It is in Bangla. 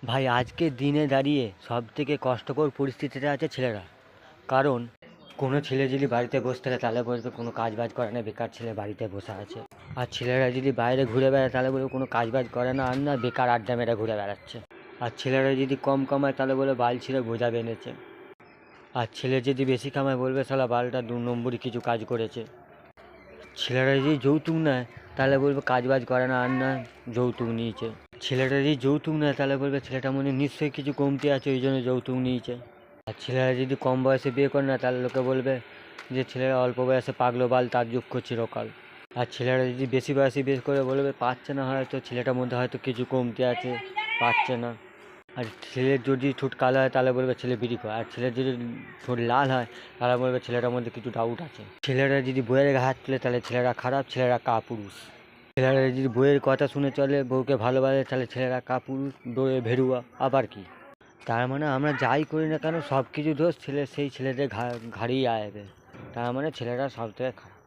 ভাই আজকের দিনে দাঁড়িয়ে সবথেকে কষ্টকর পরিস্থিতিতে আছে ছেলেরা। কারণ কোনো ছেলে যদি বাড়িতে বসে থাকে তাহলে বলবে কোনো কাজ বাজ করে না, বেকার ছেলে বাড়িতে বসে আছে। আর ছেলেরা যদি বাইরে ঘুরে বেড়ায় তাহলে বলবে কোনো কাজ বাজ করে না, আর না বেকার আড্ডা মেরে ঘুরে বেড়াচ্ছে। আর ছেলেরা যদি কম কামায় তাহলে বলে বাল ছিঁড়ে বোঝা বেঁধেছে। আর ছেলে যদি বেশি কামায় বলবে শালা বালটা 2 নম্বরই কিছু কাজ করেছে। ছেলেরা যদি যৌতুক নেয় তাহলে বলবে কাজ বাজ করে না, আর না যৌতুক নিয়েছে। ছেলেটা যদি যৌতুক নেয় তাহলে বলবে ছেলেটা মনে নিশ্চয়ই কিছু কমতি আছে ওই জন্য যৌতুক নিয়েছে। আর ছেলেরা যদি কম বয়সে বিয়ে করে না তাহলে লোকে বলবে যে ছেলেরা অল্প বয়সে পাগলো বাল, তার যোগ্য চিরকাল। আর ছেলেরা যদি বেশি বয়সে বিয়ে করে বলবে পাচ্ছে না, হয়তো ছেলেটার মধ্যে হয়তো কিছু কমতি আছে, পাচ্ছে না। আর ছেলের যদি ঠোঁট কালো হয় তাহলে বলবে ছেলে বিড়ি খায়, আর ছেলের যদি ঠোঁট লাল হয় তাহলে বলবে ছেলেটার মধ্যে কিছু ডাউট আছে। ছেলেরা যদি বইয়ের গায়ে হাত তুলে তাহলে ছেলেরা খারাপ, ছেলেরা কাপুরুষ। ছেলেরা যদি বইয়ের কথা শুনে চলে, বউকে ভালোবাসে, তাহলে ছেলেরা কাপুরুষ, দৌড়ে ভেরুয়া। আবার কি? তার মানে আমরা যাই করি না কেন সব কিছু দোষ সেই ছেলেদের ঘাড়েই আসবে। তার মানে ছেলেরা সব থেকে খারাপ।